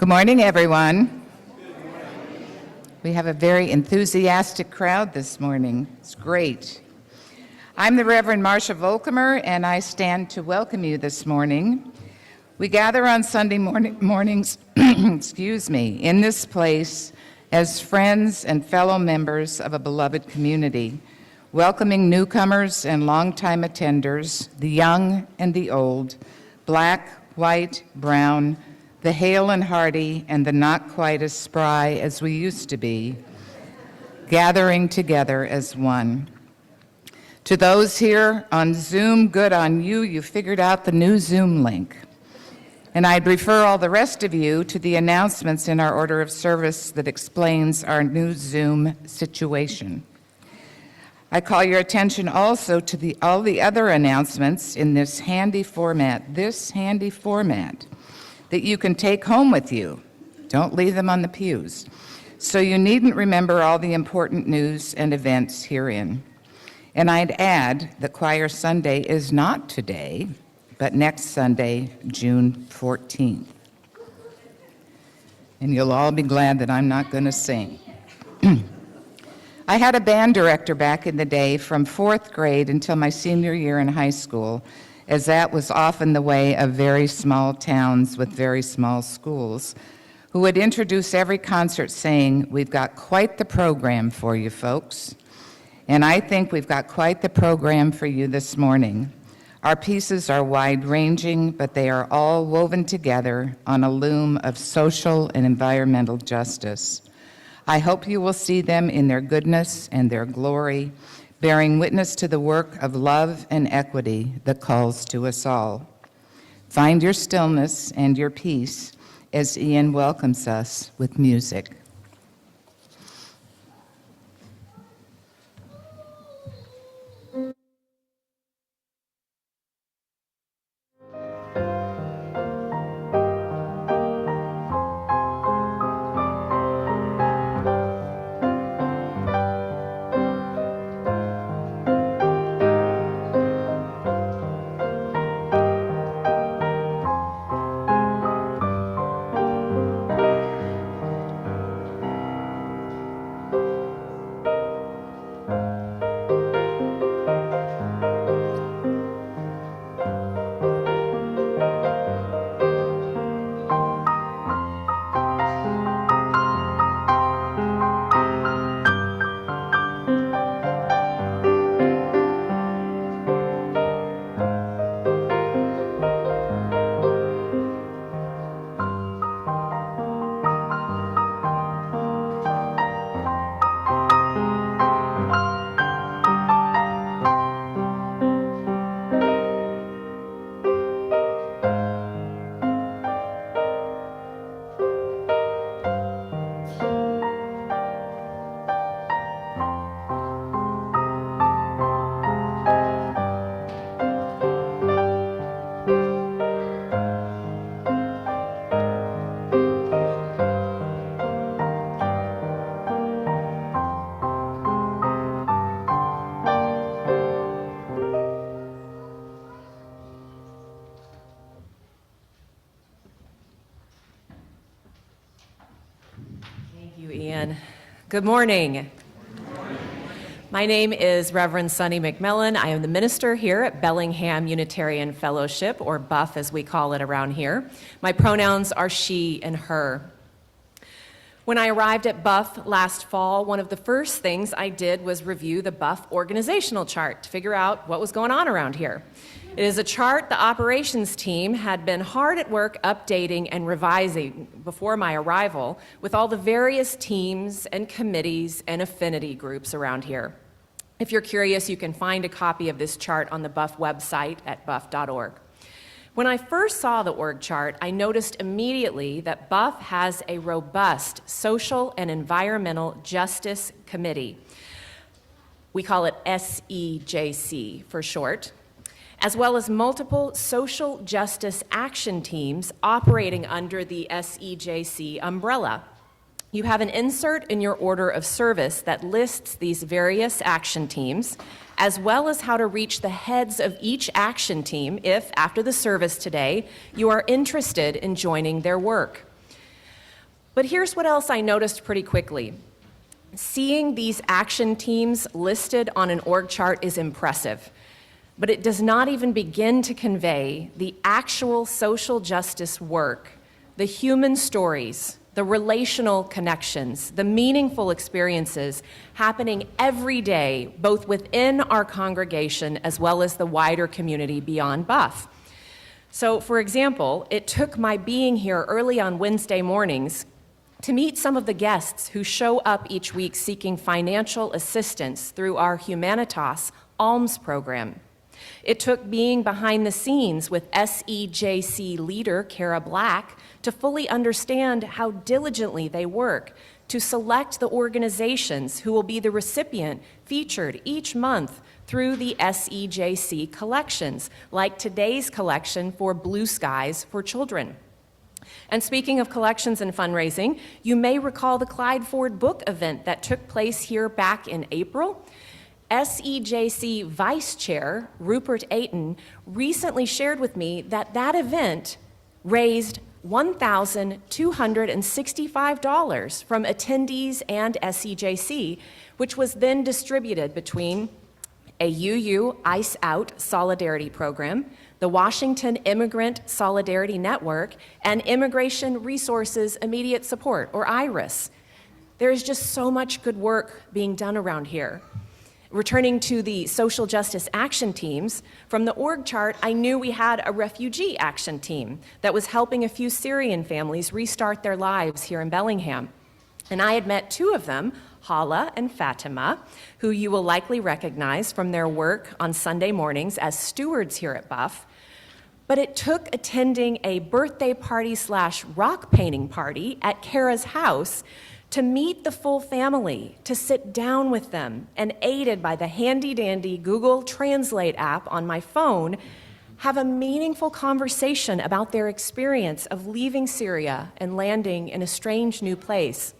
Good morning, everyone. We have a very enthusiastic crowd this morning. It's great. I'm the Reverend Marcia Volkemer, and I stand to welcome you this morning. We gather on Sunday mornings in this place as friends and fellow members of a beloved community, welcoming newcomers and longtime attenders, the young and the old, black, white, brown, the hale and hearty, and the not quite as spry as we used to be, gathering together as one. To those here on Zoom, good on you, you figured out the new Zoom link. And I'd refer all the rest of you to the announcements in our order of service that explains our new Zoom situation. I call your attention also to all the other announcements in this handy format, that you can take home with you. Don't leave them on the pews. So you needn't remember all the important news and events herein. And I'd add that Choir Sunday is not today, but next Sunday, June 14th. And you'll all be glad that I'm not going to sing. I had a band director back in the day from 4th grade until my senior year in high school, as that was often the way of very small towns with very small schools, who would introduce every concert saying, "We've got quite the program for you folks." And I think we've got quite the program for you this morning. Our pieces are wide-ranging, but they are all woven together on a loom of social and environmental justice. I hope you will see them in their goodness and their glory, bearing witness to the work of love and equity that calls to us all. Find your stillness and your peace as Ian welcomes us with music. Good morning. My name is Reverend Sunny McMillan. I am the minister here at Bellingham Unitarian Fellowship, or BUF as we call it around here. My pronouns are she and her. When I arrived at BUF last fall, one of the first things I did was review the BUF organizational chart to figure out what was going on around here. It is a chart the operations team had been hard at work updating and revising before my arrival with all the various teams and committees and affinity groups around here. If you're curious, you can find a copy of this chart on the BUF website at buff.org. When I first saw the org chart, I noticed immediately that BUF has a robust social and environmental justice committee. We call it SEJC for short, as well as multiple social justice action teams operating under the SEJC umbrella. You have an insert in your order of service that lists these various action teams, as well as how to reach the heads of each action team if, after the service today, you are interested in joining their work. But here's what else I noticed pretty quickly. Seeing these action teams listed on an org chart is impressive, but it does not even begin to convey the actual social justice work, the human stories, the relational connections, the meaningful experiences happening every day, both within our congregation as well as the wider community beyond Buff. So, for example, it took my being here early on Wednesday mornings to meet some of the guests who show up each week seeking financial assistance through our Humanitas Alms program. It took being behind the scenes with SEJC leader Kara Black to fully understand how diligently they work to select the organizations who will be the recipient featured each month through the SEJC collections, like today's collection for Blue Skies for Children. And speaking of collections and fundraising, you may recall the Clyde Ford book event that took place here back in April. SEJC Vice Chair Rupert Ayton recently shared with me that that event raised $1,265 from attendees and SEJC, which was then distributed between a UU Ice Out Solidarity Program, the Washington Immigrant Solidarity Network, and Immigration Resources Immediate Support, or IRIS. There is just so much good work being done around here. Returning to the social justice action teams, from the org chart, I knew we had a refugee action team that was helping a few Syrian families restart their lives here in Bellingham. And I had met two of them, Hala and Fatima, who you will likely recognize from their work on Sunday mornings as stewards here at Buff. But it took attending a birthday party / rock painting party at Kara's house to meet the full family, to sit down with them, and aided by the handy-dandy Google Translate app on my phone, have a meaningful conversation about their experience of leaving Syria and landing in a strange new place.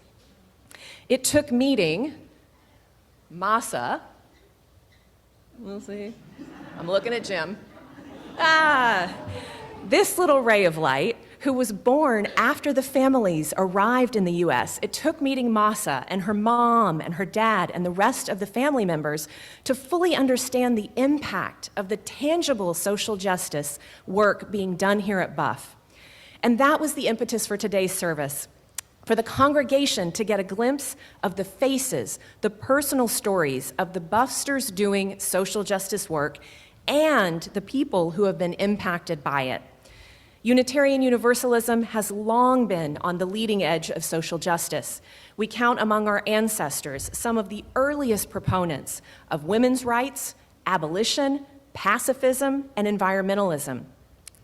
It took meeting Masa. We'll see. I'm looking at Jim. This little ray of light, who was born after the families arrived in the U.S. It took meeting Masa and her mom and her dad and the rest of the family members to fully understand the impact of the tangible social justice work being done here at Buff. And that was the impetus for today's service, for the congregation to get a glimpse of the faces, the personal stories of the Buffsters doing social justice work and the people who have been impacted by it. Unitarian Universalism has long been on the leading edge of social justice. We count among our ancestors some of the earliest proponents of women's rights, abolition, pacifism, and environmentalism.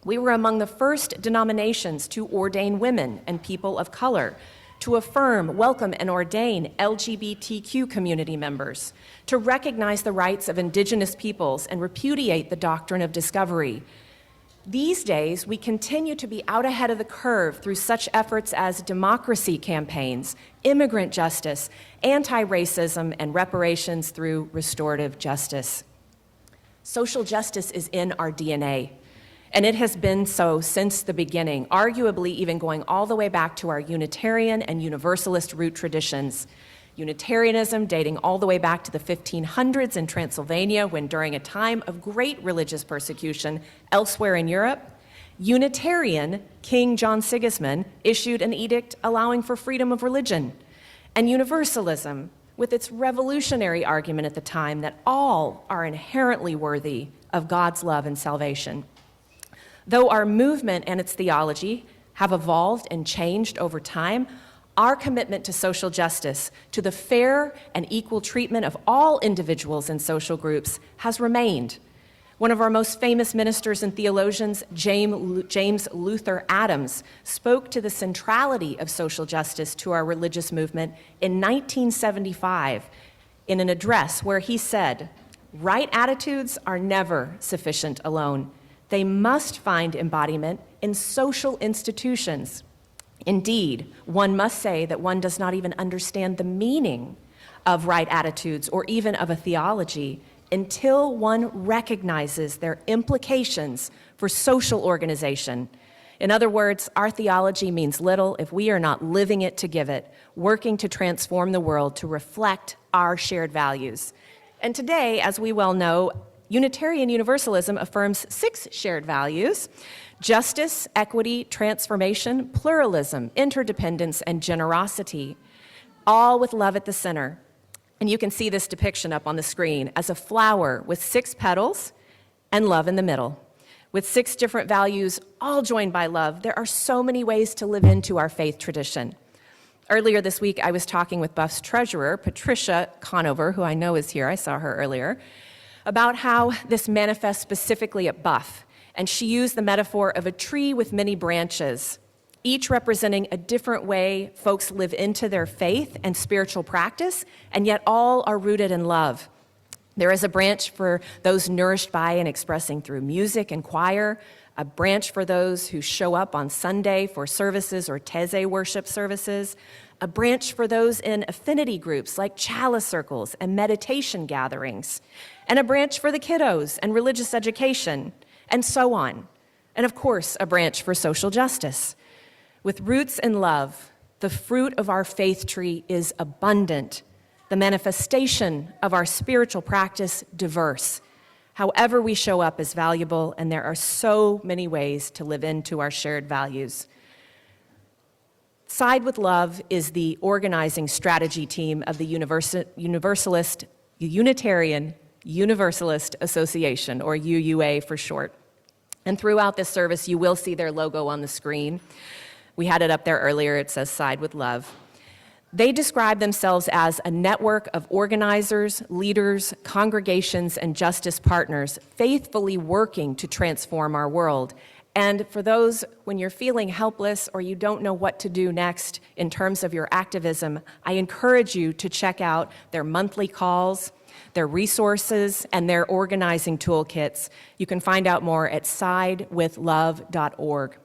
We were among the first denominations to ordain women and people of color, to affirm, welcome, and ordain LGBTQ community members, to recognize the rights of indigenous peoples and repudiate the doctrine of discovery. These days, we continue to be out ahead of the curve through such efforts as democracy campaigns, immigrant justice, anti-racism, and reparations through restorative justice. Social justice is in our DNA, and it has been so since the beginning, arguably even going all the way back to our Unitarian and Universalist root traditions. Unitarianism dating all the way back to the 1500s in Transylvania, when during a time of great religious persecution elsewhere in Europe, Unitarian King John Sigismund issued an edict allowing for freedom of religion. And Universalism, with its revolutionary argument at the time that all are inherently worthy of God's love and salvation. Though our movement and its theology have evolved and changed over time, our commitment to social justice, to the fair and equal treatment of all individuals and social groups, has remained. One of our most famous ministers and theologians, James Luther Adams, spoke to the centrality of social justice to our religious movement in 1975 in an address where he said, "Right attitudes are never sufficient alone. They must find embodiment in social institutions. Indeed, one must say that one does not even understand the meaning of right attitudes or even of a theology until one recognizes their implications for social organization. In other words, our theology means little if we are not living it to give it, working to transform the world to reflect our shared values. And today, as we well know, Unitarian Universalism affirms 6 shared values: justice, equity, transformation, pluralism, interdependence, and generosity, all with love at the center. And you can see this depiction up on the screen as a flower with 6 petals and love in the middle. With 6 different values, all joined by love, there are so many ways to live into our faith tradition. Earlier this week, I was talking with Buff's treasurer, Patricia Conover, who I know is here, I saw her earlier, about how this manifests specifically at Buff. And she used the metaphor of a tree with many branches, each representing a different way folks live into their faith and spiritual practice, and yet all are rooted in love. There is a branch for those nourished by and expressing through music and choir, a branch for those who show up on Sunday for services or Teze worship services, a branch for those in affinity groups like chalice circles and meditation gatherings, and a branch for the kiddos and religious education, and so on. And of course, a branch for social justice. With roots in love, the fruit of our faith tree is abundant. The manifestation of our spiritual practice diverse. However we show up is valuable, and there are so many ways to live into our shared values. Side with Love is the organizing strategy team of the Unitarian Universalist Association, or UUA for short. And throughout this service, you will see their logo on the screen. We had it up there earlier. It says Side with Love. They describe themselves as a network of organizers, leaders, congregations, and justice partners faithfully working to transform our world. And for those, when you're feeling helpless or you don't know what to do next in terms of your activism, I encourage you to check out their monthly calls, their resources, and their organizing toolkits. You can find out more at sidewithlove.org.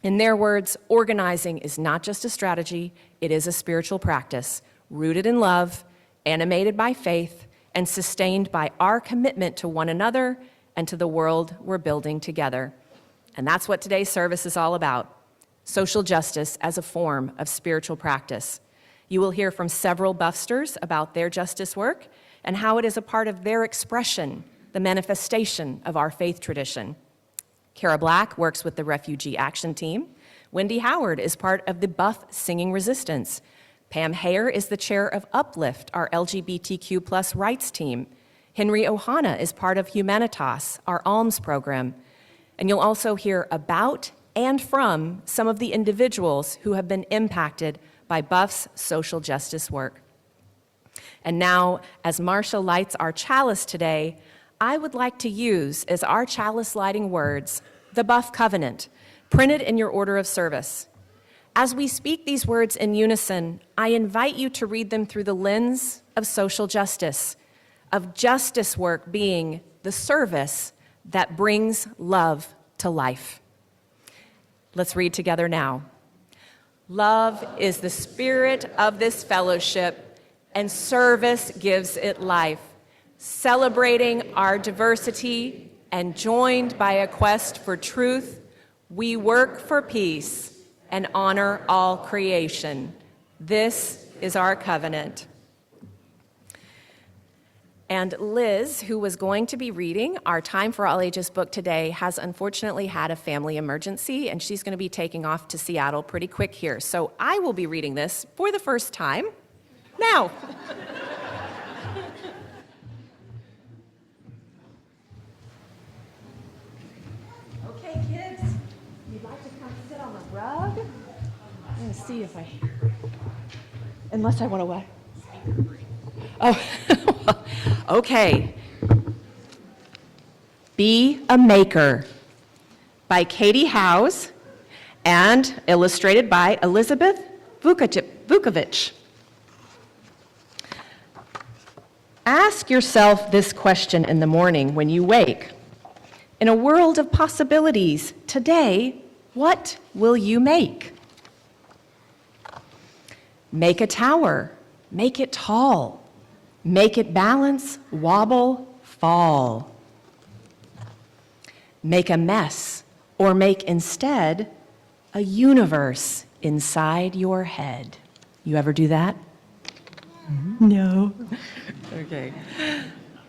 In their words, organizing is not just a strategy, it is a spiritual practice, rooted in love, animated by faith, and sustained by our commitment to one another and to the world we're building together. And that's what today's service is all about, social justice as a form of spiritual practice. You will hear from several Buffsters about their justice work and how it is a part of their expression, the manifestation of our faith tradition. Kara Black works with the Refugee Action Team. Wendy Howard is part of the Buff Singing Resistance. Pam Hayer is the chair of Uplift, our LGBTQ+ rights team. Henry Ohana is part of Humanitas, our alms program. And you'll also hear about and from some of the individuals who have been impacted by Buff's social justice work. And now, as Marcia lights our chalice today, I would like to use as our chalice lighting words the Buff Covenant, printed in your order of service. As we speak these words in unison, I invite you to read them through the lens of social justice, of justice work being the service that brings love to life. Let's read together now. Love is the spirit of this fellowship, and service gives it life. Celebrating our diversity and joined by a quest for truth, we work for peace and honor all creation. This is our covenant. And Liz, who was going to be reading our Time for All Ages book today, has unfortunately had a family emergency, and she's going to be taking off to Seattle pretty quick here. So I will be reading this for the first time now. Okay, kids, you'd like to come sit on the rug? I'm going to see if I... Unless I want to what? Oh, okay. Be a Maker by Katie Howes and illustrated by Elizabeth Vukovic. Ask yourself this question in the morning when you wake. In a world of possibilities, today, what will you make? Make a tower. Make it tall. Make it balance, wobble, fall. Make a mess, or make instead a universe inside your head. You ever do that? No. Okay.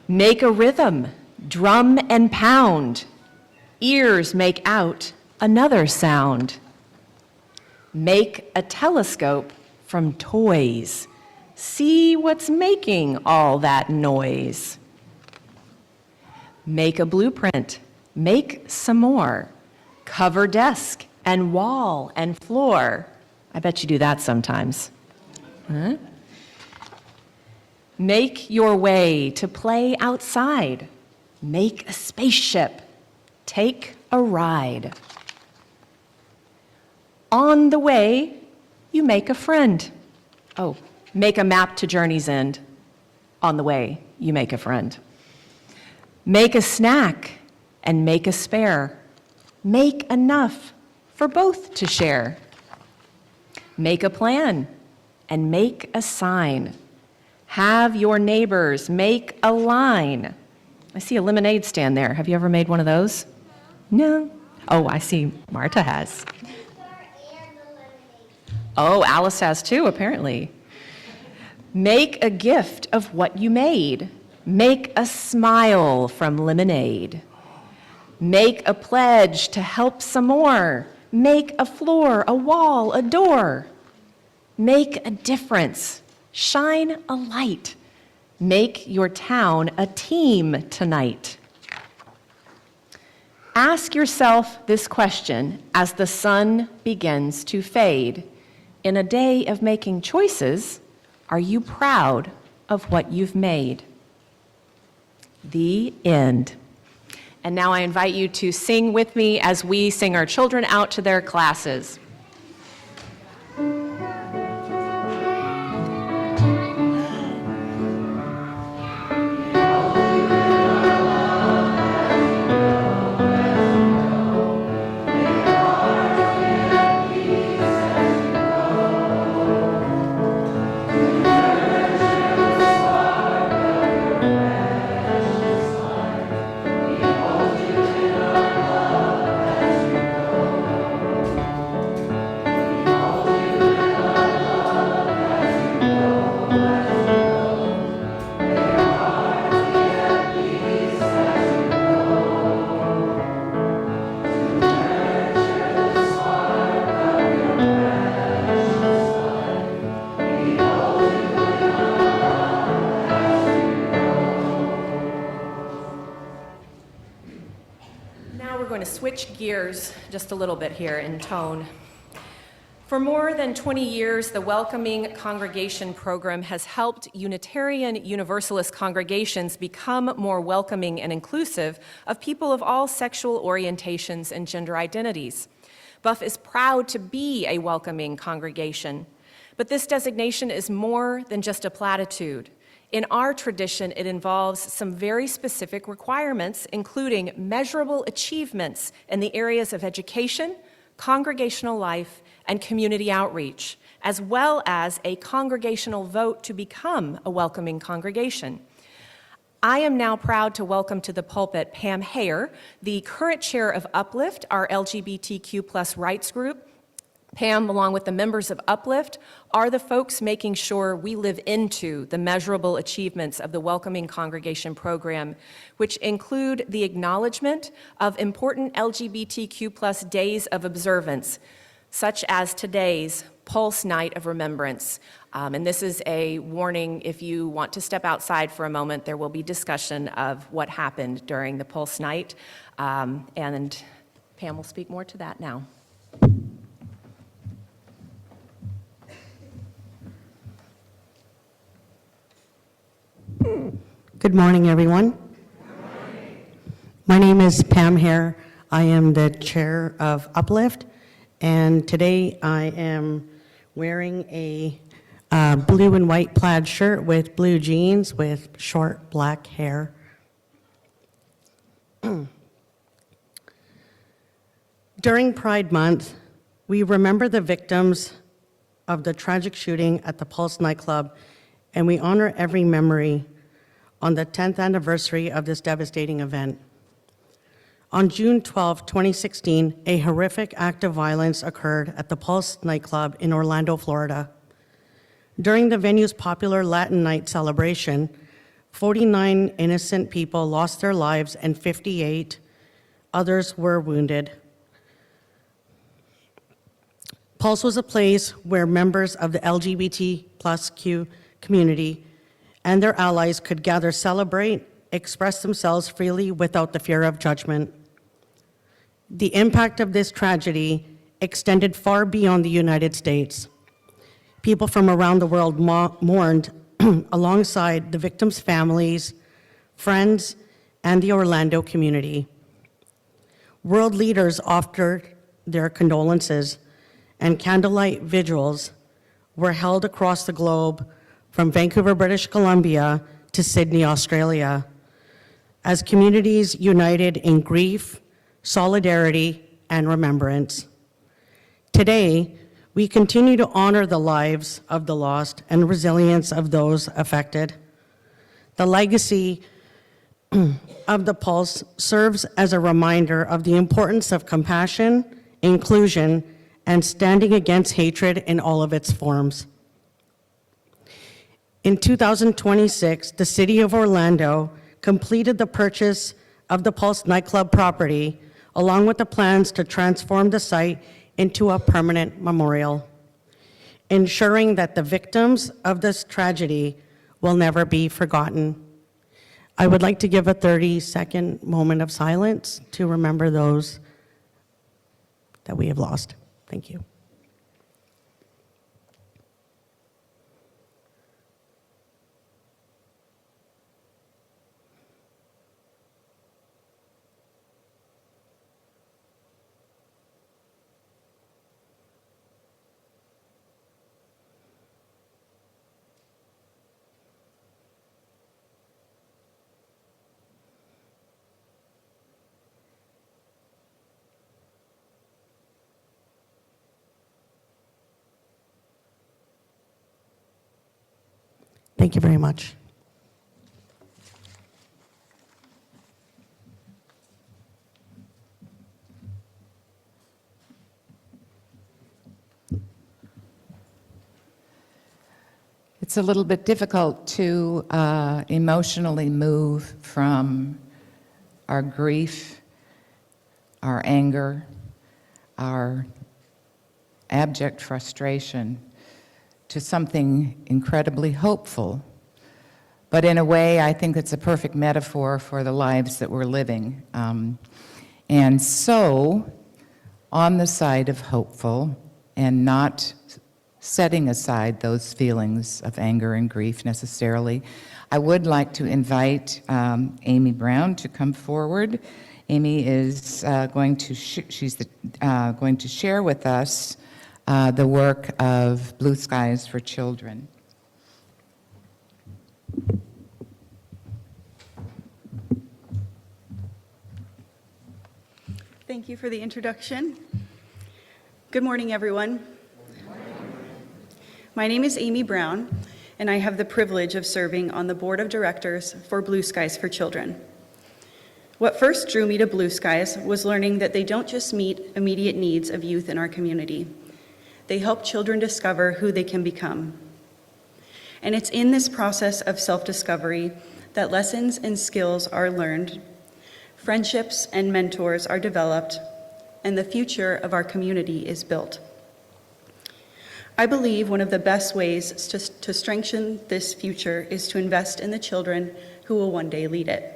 Make a rhythm, drum and pound. Ears make out another sound. Make a telescope from toys. See what's making all that noise. Make a blueprint. Make some more. Cover desk and wall and floor. I bet you do that sometimes. Huh? Make your way to play outside. Make a spaceship. Take a ride. On the way, you make a friend. Oh, make a map to Journey's End. On the way, you make a friend. Make a snack and make a spare. Make enough for both to share. Make a plan and make a sign. Have your neighbors make a line. I see a lemonade stand there. Have you ever made one of those? No? Oh, I see Marta has. Oh, Alice has too, apparently. Make a gift of what you made. Make a smile from lemonade. Make a pledge to help some more. Make a floor, a wall, a door. Make a difference. Shine a light. Make your town a team tonight. Ask yourself this question as the sun begins to fade. In a day of making choices, are you proud of what you've made? The end. And now I invite you to sing with me as we sing our children out to their classes. Switch gears just a little bit here in tone. For more than 20 years, the Welcoming Congregation program has helped Unitarian Universalist congregations become more welcoming and inclusive of people of all sexual orientations and gender identities. Buff is proud to be a welcoming congregation, but this designation is more than just a platitude. In our tradition, it involves some very specific requirements, including measurable achievements in the areas of education, congregational life, and community outreach, as well as a congregational vote to become a welcoming congregation. I am now proud to welcome to the pulpit Pam Hayer, the current chair of Uplift, our LGBTQ+ rights group. Pam, along with the members of Uplift, are the folks making sure we live into the measurable achievements of the Welcoming Congregation program, which include the acknowledgement of important LGBTQ+ days of observance, such as today's Pulse Night of Remembrance. And this is a warning. If you want to step outside for a moment, there will be discussion of what happened during the Pulse Night. And Pam will speak more to that now. Good morning, everyone. Good morning. My name is Pam Hare. I am the chair of Uplift, and today I am wearing a blue and white plaid shirt with blue jeans with short black hair. During Pride Month, we remember the victims of the tragic shooting at the Pulse nightclub, and we honor every memory on the 10th anniversary of this devastating event. On June 12, 2016, a horrific act of violence occurred at the Pulse nightclub in Orlando, Florida. During the venue's popular Latin night celebration, 49 innocent people lost their lives and 58 others were wounded. Pulse was a place where members of the LGBT+Q community and their allies could gather, celebrate, express themselves freely without the fear of judgment. The impact of this tragedy extended far beyond the United States. People from around the world mourned alongside the victims' families, friends, and the Orlando community. World leaders offered their condolences, and candlelight vigils were held across the globe from Vancouver, British Columbia to Sydney, Australia, as communities united in grief, solidarity, and remembrance. Today, we continue to honor the lives of the lost and resilience of those affected. The legacy of the Pulse serves as a reminder of the importance of compassion, inclusion, and standing against hatred in all of its forms. In 2026, the City of Orlando completed the purchase of the Pulse nightclub property, along with the plans to transform the site into a permanent memorial, ensuring that the victims of this tragedy will never be forgotten. I would like to give a 30-second moment of silence to remember those that we have lost. Thank you. Thank you very much. It's a little bit difficult to emotionally move from our grief, our anger, our abject frustration to something incredibly hopeful. But in a way, I think it's a perfect metaphor for the lives that we're living. And so, on the side of hopeful and not setting aside those feelings of anger and grief necessarily, I would like to invite Amy Brown to come forward. Amy is going to share with us the work of Blue Skies for Children. Thank you for the introduction. Good morning, everyone. My name is Amy Brown, and I have the privilege of serving on the board of directors for Blue Skies for Children. What first drew me to Blue Skies was learning that they don't just meet immediate needs of youth in our community. They help children discover who they can become. And it's in this process of self-discovery that lessons and skills are learned, friendships and mentors are developed, and the future of our community is built. I believe one of the best ways to strengthen this future is to invest in the children who will one day lead it.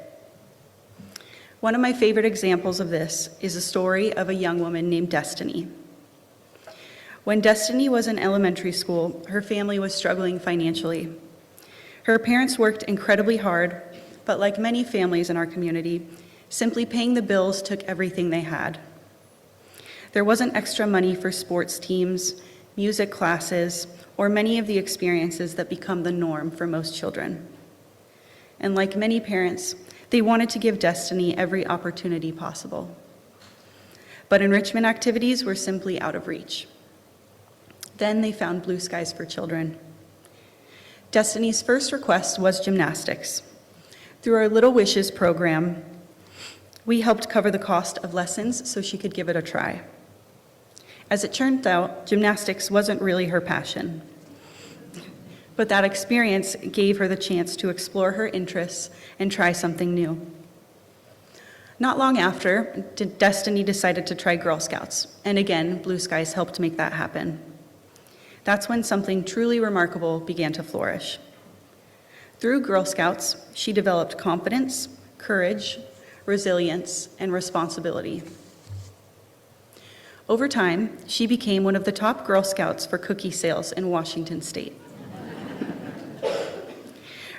One of my favorite examples of this is a story of a young woman named Destiny. When Destiny was in elementary school, her family was struggling financially. Her parents worked incredibly hard, but like many families in our community, simply paying the bills took everything they had. There wasn't extra money for sports teams, music classes, or many of the experiences that become the norm for most children. And like many parents, they wanted to give Destiny every opportunity possible. But enrichment activities were simply out of reach. Then they found Blue Skies for Children. Destiny's first request was gymnastics. Through our Little Wishes program, We helped cover the cost of lessons so she could give it a try. As it turned out, gymnastics wasn't really her passion. But that experience gave her the chance to explore her interests and try something new. Not long after, Destiny decided to try Girl Scouts, and again, Blue Skies helped make that happen. That's when something truly remarkable began to flourish. Through Girl Scouts, she developed confidence, courage, resilience, and responsibility. Over time, she became one of the top Girl Scouts for cookie sales in Washington State,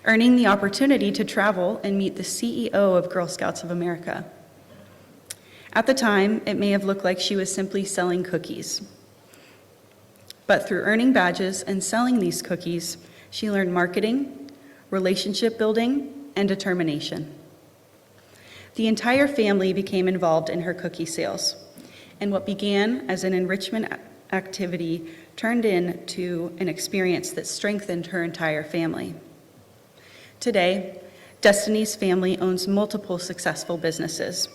earning the opportunity to travel and meet the CEO of Girl Scouts of America. At the time, it may have looked like she was simply selling cookies. But through earning badges and selling these cookies, she learned marketing, relationship building, and determination. The entire family became involved in her cookie sales, and what began as an enrichment activity turned into an experience that strengthened her entire family. Today, Destiny's family owns multiple successful businesses.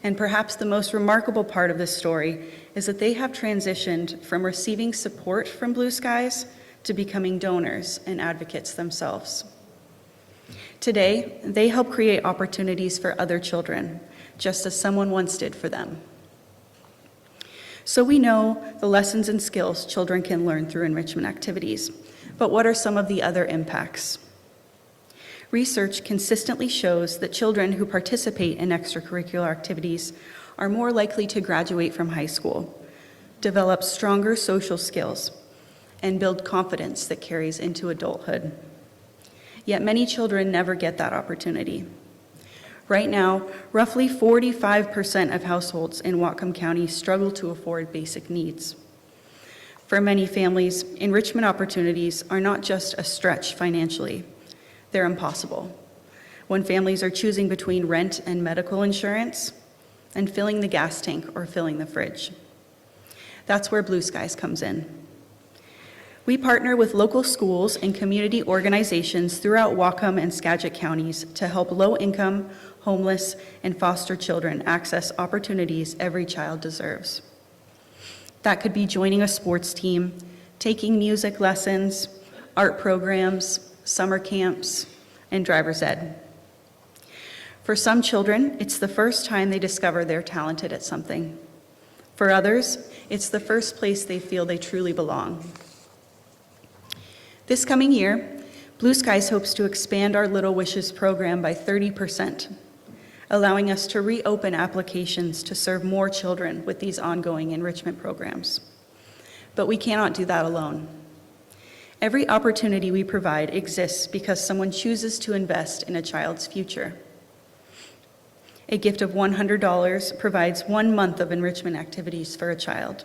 And perhaps the most remarkable part of this story is that they have transitioned from receiving support from Blue Skies to becoming donors and advocates themselves. Today, they help create opportunities for other children, just as someone once did for them. So we know the lessons and skills children can learn through enrichment activities, but what are some of the other impacts? Research consistently shows that children who participate in extracurricular activities are more likely to graduate from high school, develop stronger social skills, and build confidence that carries into adulthood. Yet many children never get that opportunity. Right now, roughly 45% of households in Whatcom County struggle to afford basic needs. For many families, enrichment opportunities are not just a stretch financially, they're impossible. When families are choosing between rent and medical insurance, and filling the gas tank or filling the fridge. That's where Blue Skies comes in. We partner with local schools and community organizations throughout Whatcom and Skagit counties to help low-income, homeless, and foster children access opportunities every child deserves. That could be joining a sports team, taking music lessons, art programs, summer camps, and driver's ed. For some children, it's the first time they discover they're talented at something. For others, it's the first place they feel they truly belong. This coming year, Blue Skies hopes to expand our Little Wishes program by 30%, allowing us to reopen applications to serve more children with these ongoing enrichment programs. But we cannot do that alone. Every opportunity we provide exists because someone chooses to invest in a child's future. A gift of $100 provides 1 month of enrichment activities for a child.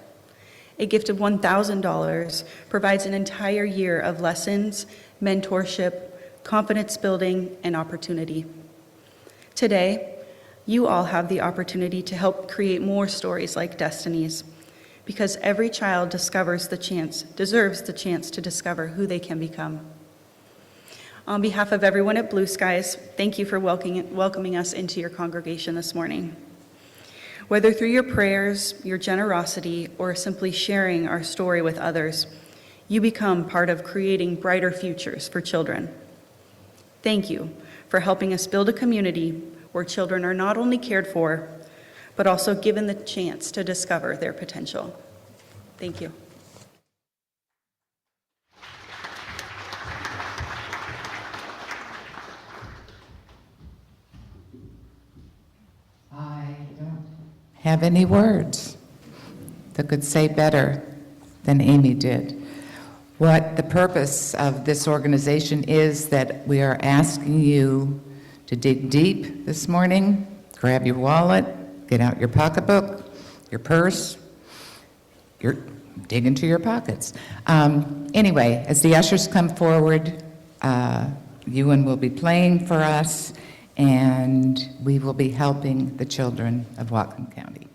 A gift of $1,000 provides an entire year of lessons, mentorship, confidence building, and opportunity. Today, you all have the opportunity to help create more stories like Destiny's, because every child deserves the chance to discover who they can become. On behalf of everyone at Blue Skies, thank you for welcoming us into your congregation this morning. Whether through your prayers, your generosity, or simply sharing our story with others, you become part of creating brighter futures for children. Thank you for helping us build a community where children are not only cared for, but also given the chance to discover their potential. Thank you. I don't have any words that could say better than Amy did. What the purpose of this organization is that we are asking you to dig deep this morning, grab your wallet, get out your pocketbook, your purse, dig into your pockets. Anyway, as the ushers come forward, Ewan will be playing for us, and we will be helping the children of Whatcom County.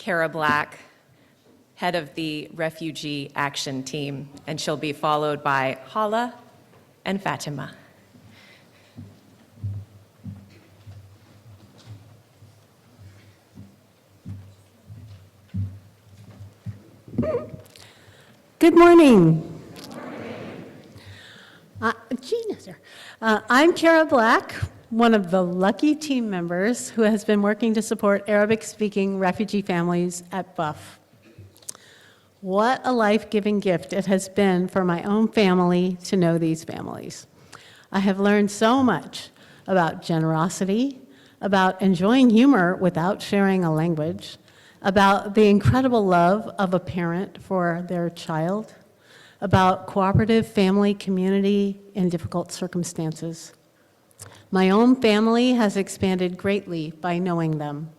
Kara Black, head of the Refugee Action Team, and she'll be followed by Hala and Fatima. Good morning. I'm Kara Black, one of the lucky team members who has been working to support Arabic-speaking refugee families at Buff. What a life-giving gift it has been for my own family to know these families. I have learned so much about generosity, about enjoying humor without sharing a language, about the incredible love of a parent for their child, about cooperative family community in difficult circumstances. My own family has expanded greatly by knowing them.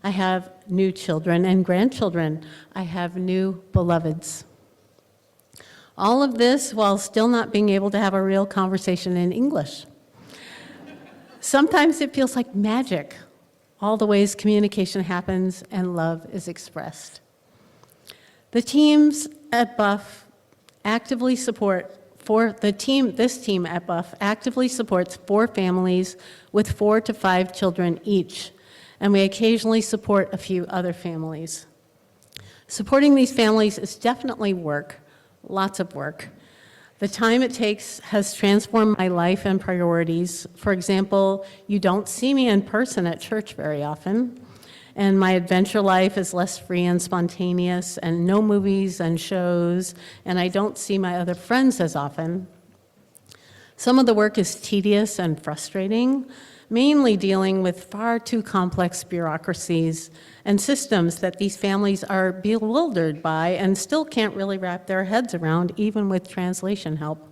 I have new children and grandchildren. I have new beloveds. All of this while still not being able to have a real conversation in English. Sometimes it feels like magic, all the ways communication happens and love is expressed. The teams at Buff actively support this team at Buff actively supports 4 families with 4 to 5 children each, and we occasionally support a few other families. Supporting these families is definitely work, lots of work. The time it takes has transformed my life and priorities. For example, you don't see me in person at church very often, and my adventure life is less free and spontaneous, and no movies and shows, and I don't see my other friends as often. Some of the work is tedious and frustrating, mainly dealing with far too complex bureaucracies and systems that these families are bewildered by and still can't really wrap their heads around, even with translation help.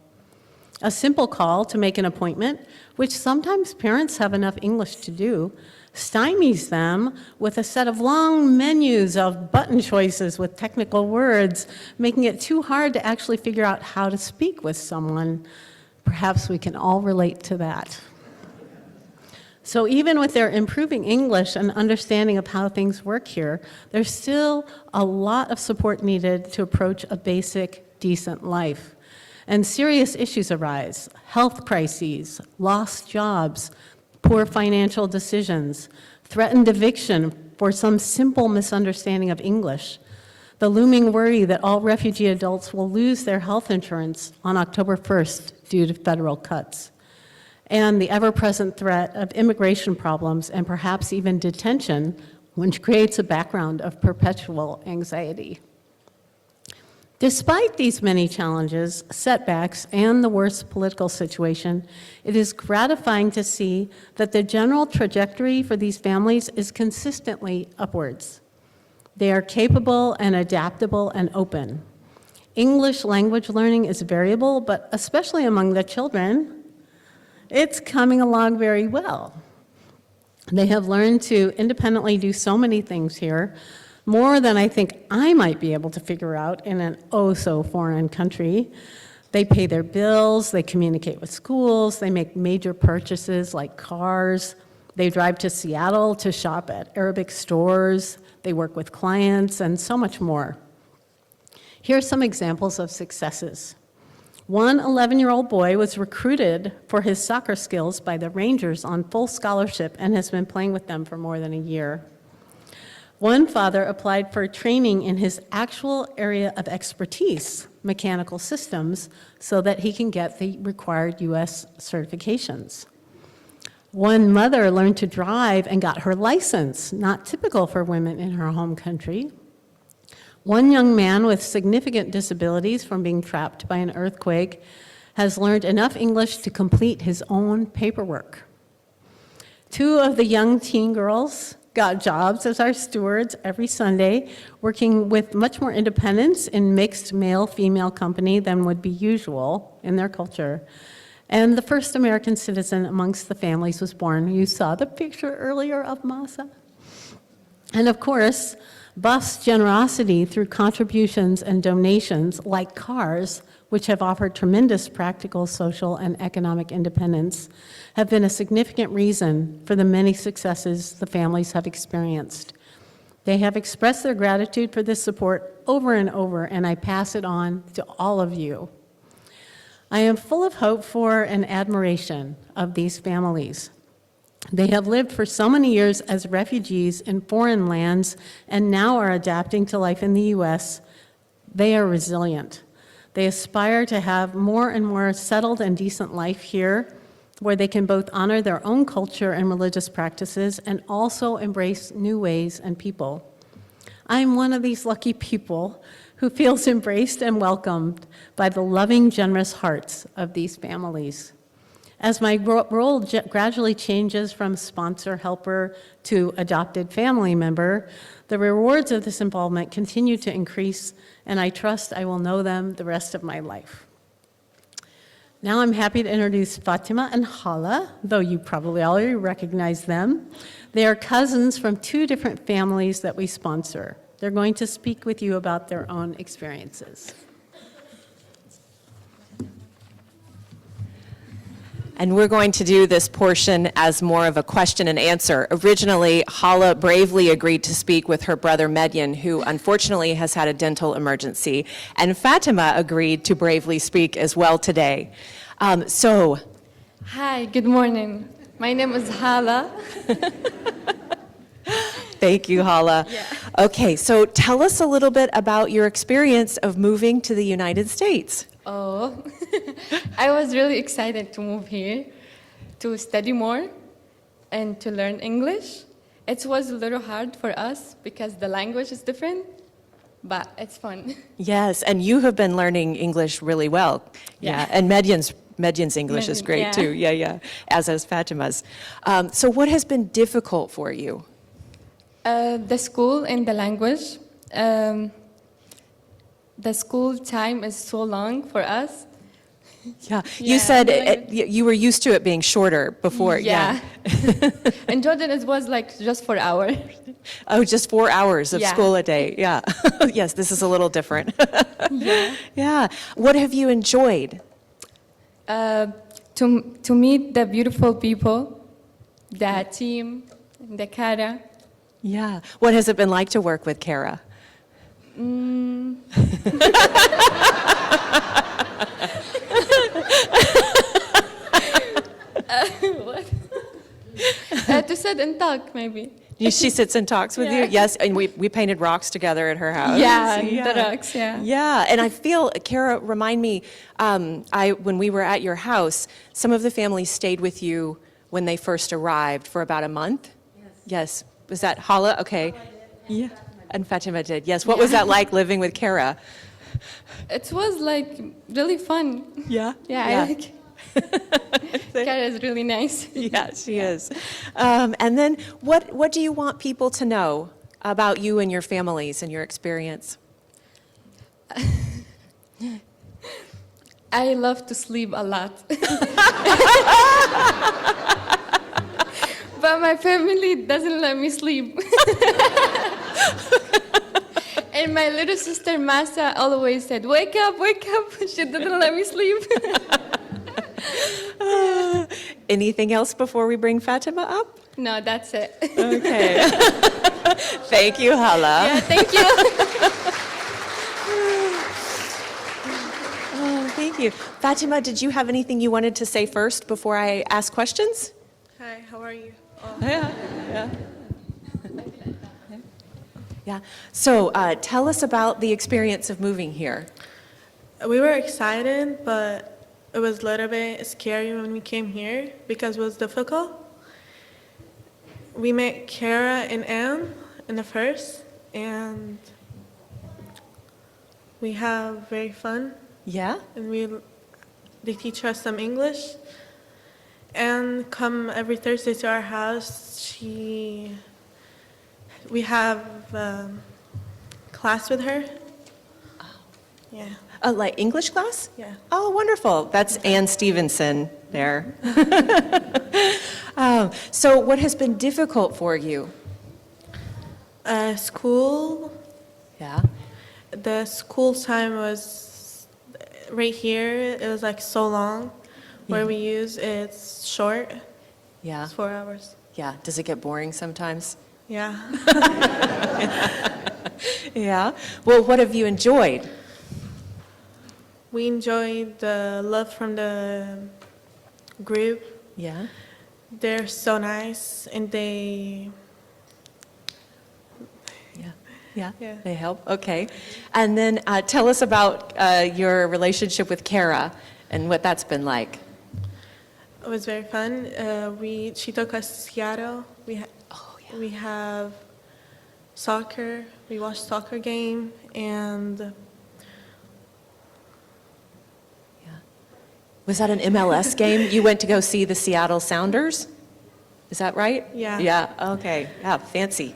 A simple call to make an appointment, which sometimes parents have enough English to do, stymies them with a set of long menus of button choices with technical words, making it too hard to actually figure out how to speak with someone. Perhaps we can all relate to that. So even with their improving English and understanding of how things work here, there's still a lot of support needed to approach a basic, decent life. And serious issues arise: health crises, lost jobs, poor financial decisions, threatened eviction for some simple misunderstanding of English, the looming worry that all refugee adults will lose their health insurance on October 1st due to federal cuts, and the ever-present threat of immigration problems and perhaps even detention, which creates a background of perpetual anxiety. Despite these many challenges, setbacks, and the worst political situation, it is gratifying to see that the general trajectory for these families is consistently upwards. They are capable and adaptable and open. English language learning is variable, but especially among the children, it's coming along very well. They have learned to independently do so many things here, more than I think I might be able to figure out in an oh-so-foreign country. They pay their bills, they communicate with schools, they make major purchases like cars, they drive to Seattle to shop at Arabic stores, they work with clients, and so much more. Here are some examples of successes. One 11-year-old boy was recruited for his soccer skills by the Rangers on full scholarship and has been playing with them for more than a year. One father applied for training in his actual area of expertise, mechanical systems, so that he can get the required U.S. certifications. One mother learned to drive and got her license, not typical for women in her home country. One young man with significant disabilities from being trapped by an earthquake has learned enough English to complete his own paperwork. 2 of the young teen girls got jobs as our stewards every Sunday, working with much more independence in mixed male-female company than would be usual in their culture. And the first American citizen amongst the families was born. You saw the picture earlier of Masa. And of course, Buff's generosity through contributions and donations, like cars, which have offered tremendous practical, social, and economic independence, have been a significant reason for the many successes the families have experienced. They have expressed their gratitude for this support over and over, and I pass it on to all of you. I am full of hope for and admiration of these families. They have lived for so many years as refugees in foreign lands and now are adapting to life in the U.S. They are resilient. They aspire to have more and more settled and decent life here, where they can both honor their own culture and religious practices and also embrace new ways and people. I'm one of these lucky people who feels embraced and welcomed by the loving, generous hearts of these families. As my role gradually changes from sponsor helper to adopted family member, the rewards of this involvement continue to increase, and I trust I will know them the rest of my life. Now I'm happy to introduce Fatima and Hala, though you probably already recognize them. They are cousins from two different families that we sponsor. They're going to speak with you about their own experiences. And we're going to do this portion as more of a question and answer. Originally, Hala bravely agreed to speak with her brother Medyan, who unfortunately has had a dental emergency. And Fatima agreed to bravely speak as well today. Hi, good morning. My name is Hala. Thank you, Hala. Yeah. Okay, so tell us a little bit about your experience of moving to the United States. Oh, I was really excited to move here to study more and to learn English. It was a little hard for us because the language is different, but it's fun. Yes, and you have been learning English really well. Yeah. And Medyan's English is great Yeah. too. Yeah, as is Fatima's. So what has been difficult for you? The school and the language. The school time is so long for us. Yeah, you Yeah, said the you were used to it being shorter before. Yeah. In Jordan, it was like just 4 hours. Oh, just 4 hours of Yeah. school a day. Yeah. Yes, this is a little different. Yeah. Yeah. What have you enjoyed? To meet the beautiful people, the team, the Kara. Yeah. What has it been like to work with Kara? What? To sit and talk, maybe. She sits and talks with you? Yeah. Yes, and we painted rocks together at her house. Yeah, the rocks, yeah. Yeah, and I feel, Kara, remind me, when we were at your house, some of the families stayed with you when they first arrived for about a month? Yes. Was that Hala? Okay. Yeah. And Fatima did. Yes. What was that like living with Kara? It was like really fun. Yeah. Yeah, I like Kara is really nice. Yeah, she is. And then what do you want people to know about you and your families and your experience? I love to sleep a lot. But my family doesn't let me sleep. And my little sister Masa always said, wake up, wake up. She didn't let me sleep. Anything else before we bring Fatima up? No, that's it. Okay. Thank you, Hala. Yeah, thank you. Oh, thank you. Fatima, did you have anything you wanted to say first before I ask questions? Hi, how are you? Yeah. So tell us about the experience of moving here. We were excited, but it was a little bit scary when we came here because it was difficult. We met Kara and Anne in the first, and we have very fun, Yeah? and they teach us some English. And come every Thursday to our house. We have class with her. Yeah. Like English class? Yeah. Oh, wonderful. That's Ann Stevenson there. So what has been difficult for you? School. Yeah. The school time was right here. It was like so long. Where we use it's short. Yeah. It's 4 hours. Yeah. Does it get boring sometimes? Yeah. Yeah. Well, what have you enjoyed? We enjoyed the love from the group. Yeah. They're so nice, and they, Yeah. Yeah. They help. Okay. And then tell us about your relationship with Kara and what that's been like. it was very fun. She took us to Seattle. Oh, yeah. We have soccer. We watched soccer game, and Was that an MLS game? You went to go see the Seattle Sounders? Is that right? Yeah. Yeah, okay. Yeah, fancy.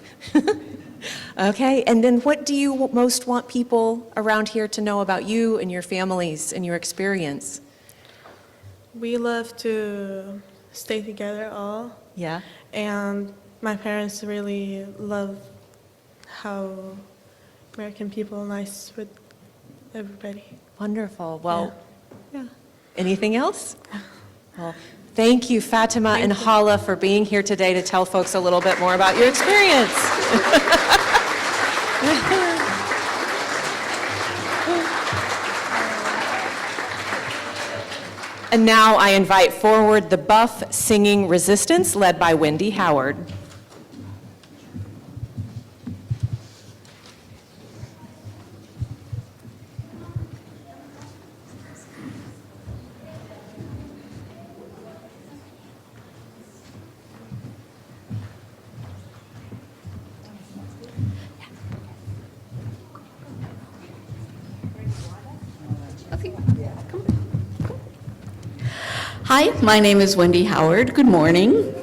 Okay, and then what do you most want people around here to know about you and your families and your experience? we love to stay together all. Yeah? And my parents really love how American people are nice with everybody. Wonderful. Well, yeah. Anything else? Well, thank you, Fatima and Hala, for being here today to tell folks a little bit more about your experience. And now I invite forward the Buff Singing Resistance, led by Wendy Howard. Hi, my name is Wendy Howard. Good morning.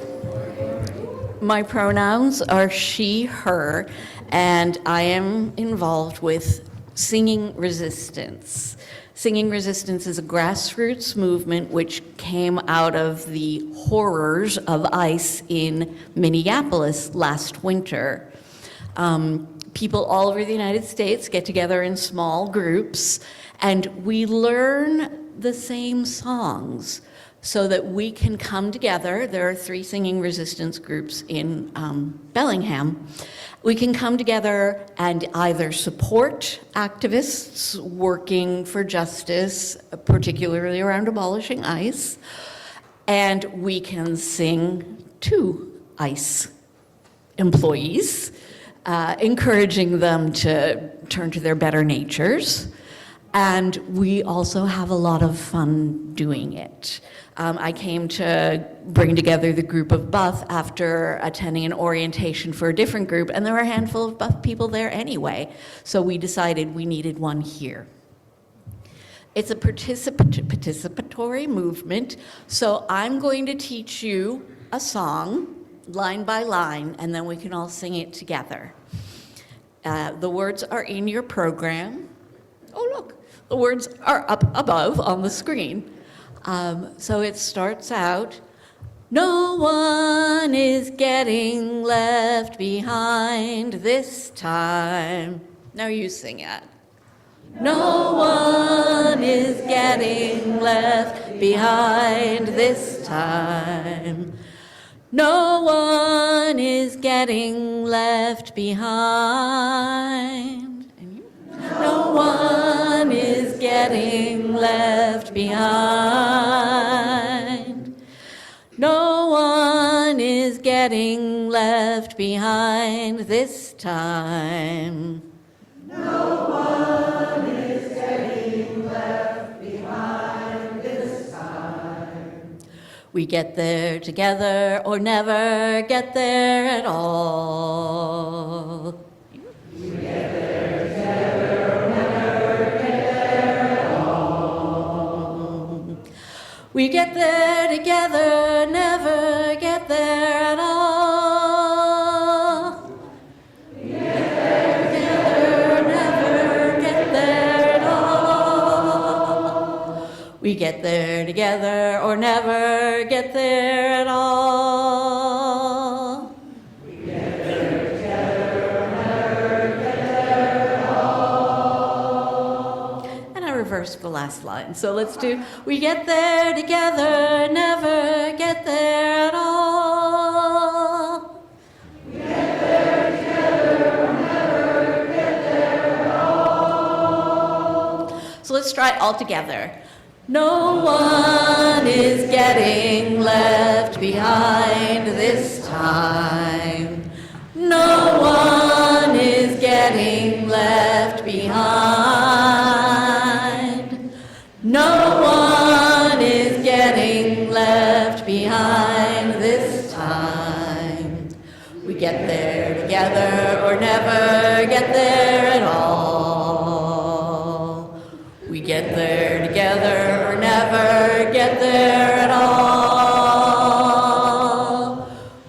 My pronouns are she, her, and I am involved with Singing Resistance. Singing Resistance is a grassroots movement which came out of the horrors of ICE in Minneapolis last winter. People all over the United States get together in small groups, and we learn the same songs so that we can come together. There are 3 singing resistance groups in Bellingham. We can come together and either support activists working for justice, particularly around abolishing ICE, and we can sing to ICE employees, encouraging them to turn to their better natures. And we also have a lot of fun doing it. I came to bring together the group of Buff after attending an orientation for a different group, and there were a handful of Buff people there anyway, so we decided we needed one here. It's a participatory movement, so I'm going to teach you a song, line by line, and then we can all sing it together. The words are in your program. Oh, look, the words are up above on the screen. So it starts out, no one is getting left behind this time. Now you sing it. No one is getting left behind this time. No one is getting left behind. And you? No one is getting left behind. No one is getting left behind this time. No one is getting left behind this time. We get there together or never get there at all. We get there together or never get there at all. We get there together, never get there at all. We get there together, never get there at all. We get there together or never get there at all. We get there together or never get there at all. And I reversed the last line, so let's do, we get there together, never get there at all. We get there So let's try it all together. No one is getting left behind this time. No one is getting left behind. No one is getting left behind this time. We get there together or never get there at all. We get there together or never get there at all.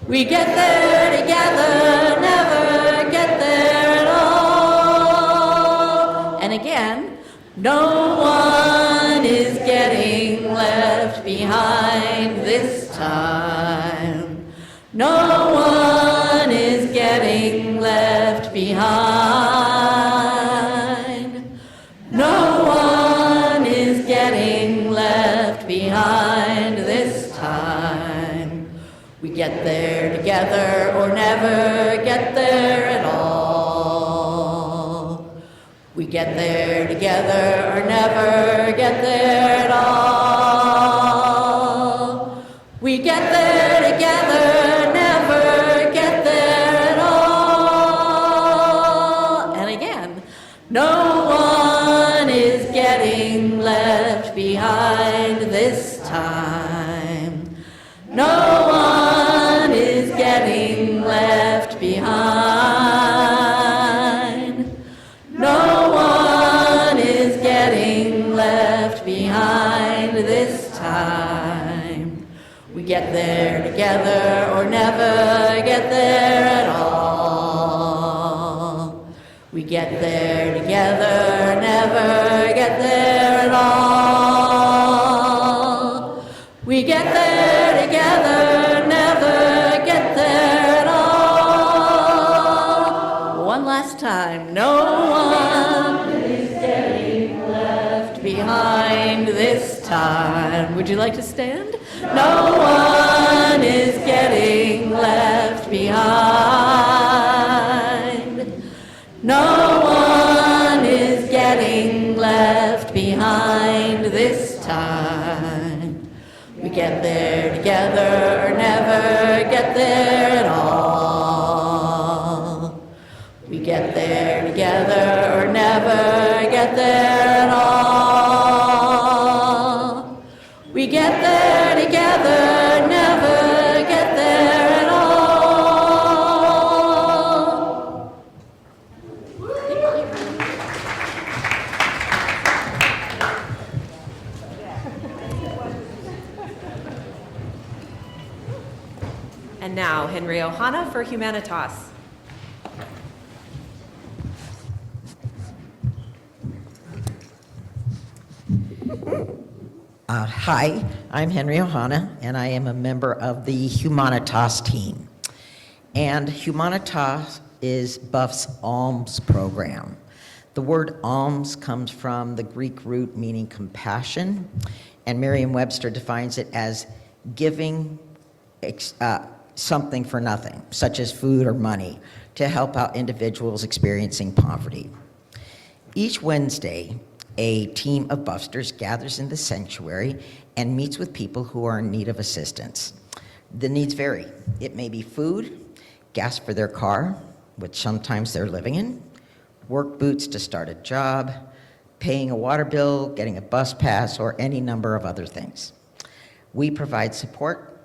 We get there together, never get there at all. And again, no one is getting left behind this time. No one is getting left behind. No one is getting left behind this time. We get there together or never get there at all. We get there together or never get there at all. We get there together, never get there at all. And again, no one is getting left behind this time. No one is getting left behind. No one is getting left behind this time. We get there together or never get there at all. We get there together, never get there at all. We get there together, never get there at all. One last time. No one is getting left behind this time. Would you like to stand? No one is getting left behind. No one is getting left behind this time. We get there together or never get there at all. We get there together or never get there at all. We get there together, never get there at all. And now, Henry Ohana for Humanitas. Hi, I'm Henry Ohana, and I am a member of the Humanitas team. And Humanitas is Buff's alms program. The word alms comes from the Greek root meaning compassion, and Merriam-Webster defines it as giving something for nothing, such as food or money, to help out individuals experiencing poverty. Each Wednesday, a team of Buffsters gathers in the sanctuary and meets with people who are in need of assistance. The needs vary. It may be food, gas for their car, which sometimes they're living in, work boots to start a job, paying a water bill, getting a bus pass, or any number of other things. We provide support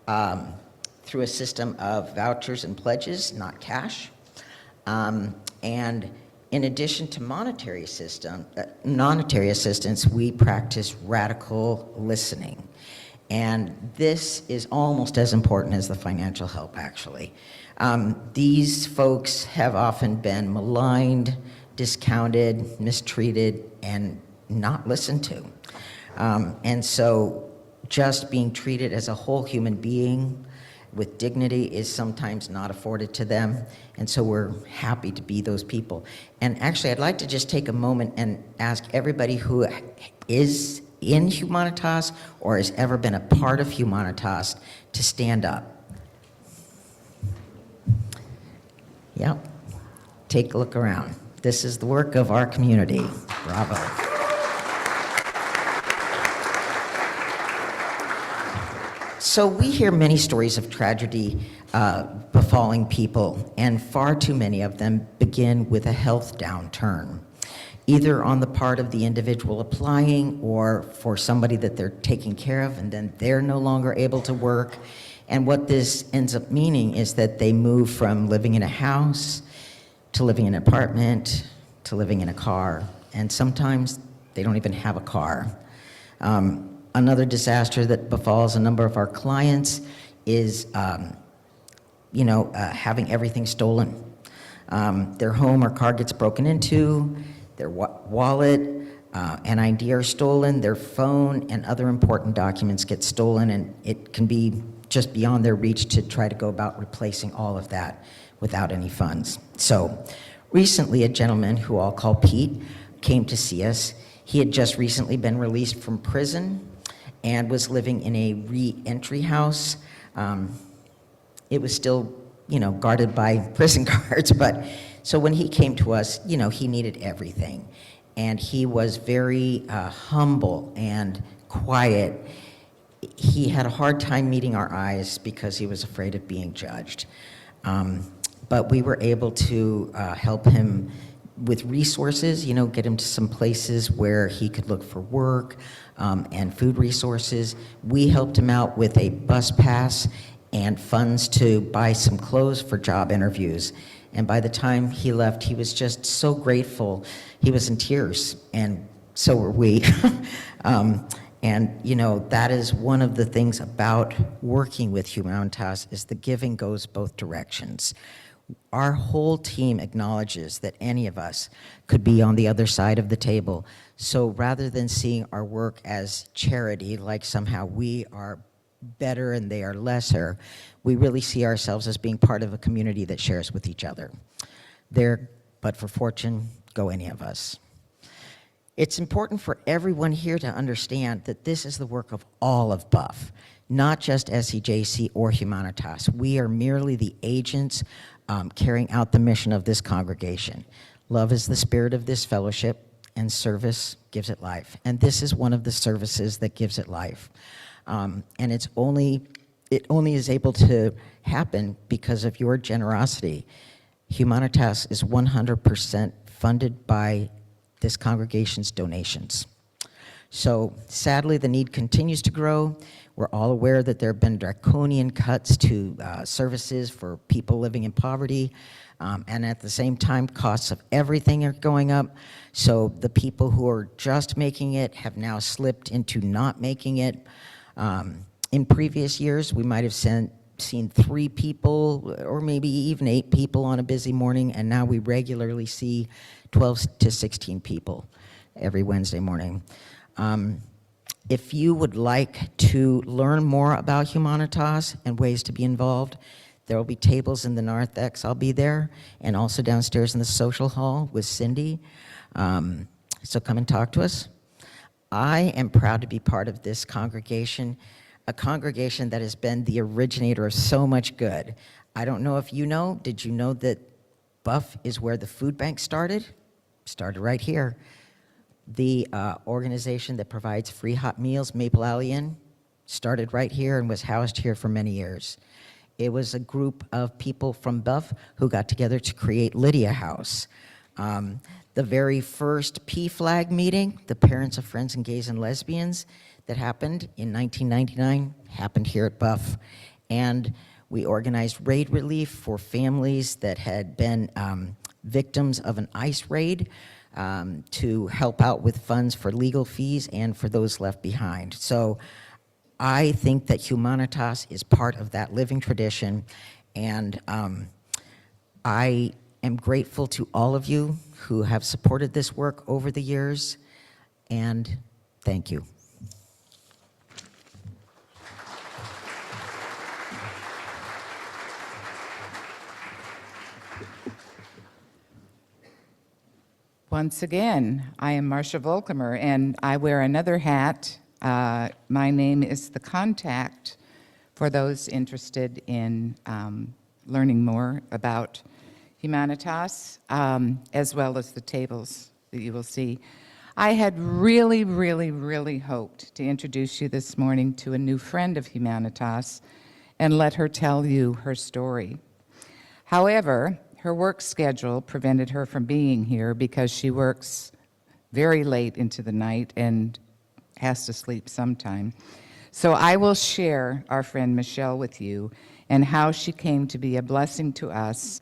through a system of vouchers and pledges, not cash. And in addition to monetary assistance, we practice radical listening. And this is almost as important as the financial help, actually. These folks have often been maligned, discounted, mistreated, and not listened to. And so just being treated as a whole human being with dignity is sometimes not afforded to them, and so we're happy to be those people. And actually, I'd like to just take a moment and ask everybody who is in Humanitas or has ever been a part of Humanitas to stand up. Yep. Take a look around. This is the work of our community. Bravo. So we hear many stories of tragedy befalling people, and far too many of them begin with a health downturn, either on the part of the individual applying or for somebody that they're taking care of, and then they're no longer able to work. And what this ends up meaning is that they move from living in a house to living in an apartment to living in a car, and sometimes they don't even have a car. Another disaster that befalls a number of our clients is, having everything stolen. Their home or car gets broken into, their wallet and ID are stolen, their phone and other important documents get stolen, and it can be just beyond their reach to try to go about replacing all of that without any funds. So recently, a gentleman who I'll call Pete came to see us. He had just recently been released from prison and was living in a re-entry house. It was still, guarded by prison guards, but so when he came to us, he needed everything. And he was very humble and quiet. He had a hard time meeting our eyes because he was afraid of being judged. But we were able to help him with resources, get him to some places where he could look for work and food resources. We helped him out with a bus pass and funds to buy some clothes for job interviews. And by the time he left, he was just so grateful. He was in tears, and so were we. And that is one of the things about working with Humanitas, is the giving goes both directions. Our whole team acknowledges that any of us could be on the other side of the table. So rather than seeing our work as charity, like somehow we are better and they are lesser, we really see ourselves as being part of a community that shares with each other. There, but for fortune, go any of us. It's important for everyone here to understand that this is the work of all of Buff, not just SEJC or Humanitas. We are merely the agents carrying out the mission of this congregation. Love is the spirit of this fellowship, and service gives it life. And this is one of the services that gives it life. And it only is able to happen because of your generosity. Humanitas is 100% funded by this congregation's donations. So sadly, the need continues to grow. We're all aware that there have been draconian cuts to services for people living in poverty, and at the same time, costs of everything are going up. So the people who are just making it have now slipped into not making it. In previous years, we might have seen 3 people or maybe even 8 people on a busy morning, and now we regularly see 12 to 16 people every Wednesday morning. If you would like to learn more about Humanitas and ways to be involved, there will be tables in the narthex. I'll be there, and also downstairs in the social hall with Cindy. So come and talk to us. I am proud to be part of this congregation, a congregation that has been the originator of so much good. I don't know if you know, did you know that Buff is where the food bank started? Started right here. The organization that provides free hot meals, Maple Alley Inn, started right here and was housed here for many years. It was a group of people from Buff who got together to create Lydia House. The very first PFLAG meeting, the Parents of Friends and Gays and Lesbians, that happened in 1999, happened here at Buff. And we organized raid relief for families that had been victims of an ICE raid, to help out with funds for legal fees and for those left behind. So I think that Humanitas is part of that living tradition, and I am grateful to all of you who have supported this work over the years, and thank you. Once again, I am Marcia Volkemer, and I wear another hat. My name is the contact for those interested in learning more about Humanitas, as well as the tables that you will see. I had really, really, really hoped to introduce you this morning to a new friend of Humanitas and let her tell you her story. However, her work schedule prevented her from being here because she works very late into the night and has to sleep sometime. So I will share our friend Michelle with you and how she came to be a blessing to us.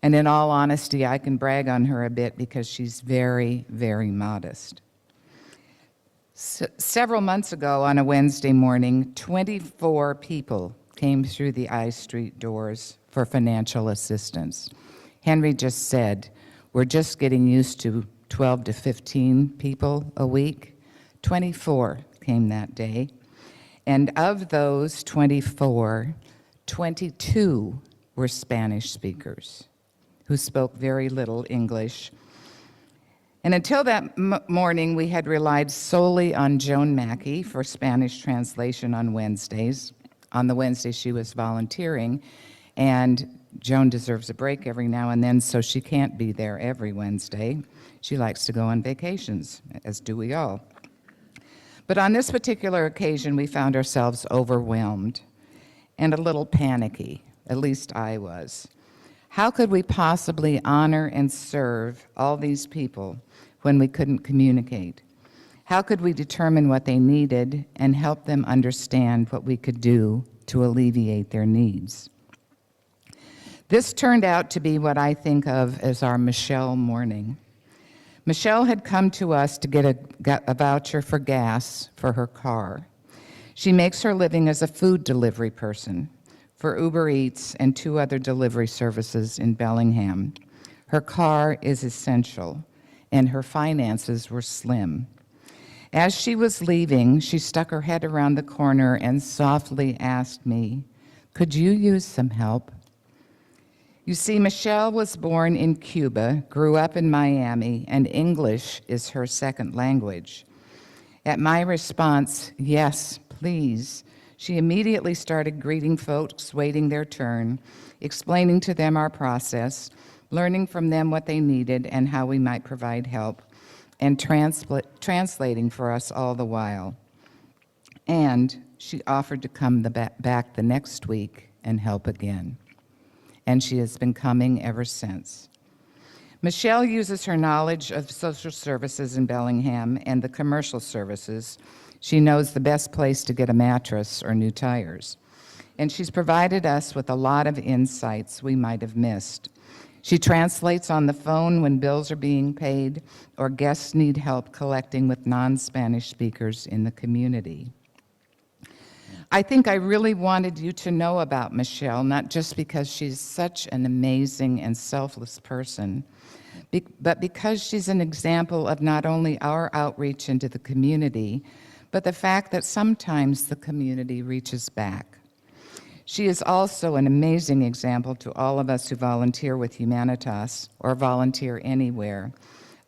And in all honesty, I can brag on her a bit because she's very, very modest. Several months ago on a Wednesday morning, 24 people came through the I Street doors for financial assistance. Henry just said, we're just getting used to 12 to 15 people a week. 24 came that day. And of those 24, 22 were Spanish speakers who spoke very little English. And until that morning, we had relied solely on Joan Mackey for Spanish translation on Wednesdays. On the Wednesday, she was volunteering, and Joan deserves a break every now and then, so she can't be there every Wednesday. She likes to go on vacations, as do we all. But on this particular occasion, we found ourselves overwhelmed and a little panicky, at least I was. How could we possibly honor and serve all these people when we couldn't communicate? How could we determine what they needed and help them understand what we could do to alleviate their needs? This turned out to be what I think of as our Michelle morning. Michelle had come to us to get a voucher for gas for her car. She makes her living as a food delivery person for Uber Eats and 2 other delivery services in Bellingham. Her car is essential, and her finances were slim. As she was leaving, she stuck her head around the corner and softly asked me, "Could you use some help?" You see, Michelle was born in Cuba, grew up in Miami, and English is her second language. At my response, "Yes, please," she immediately started greeting folks waiting their turn, explaining to them our process, learning from them what they needed and how we might provide help, and translating for us all the while. And she offered to come back the next week and help again. And she has been coming ever since. Michelle uses her knowledge of social services in Bellingham and the commercial services. She knows the best place to get a mattress or new tires. And she's provided us with a lot of insights we might have missed. She translates on the phone when bills are being paid or guests need help collecting with non-Spanish speakers in the community. I think I really wanted you to know about Michelle, not just because she's such an amazing and selfless person, but because she's an example of not only our outreach into the community, but the fact that sometimes the community reaches back. She is also an amazing example to all of us who volunteer with Humanitas or volunteer anywhere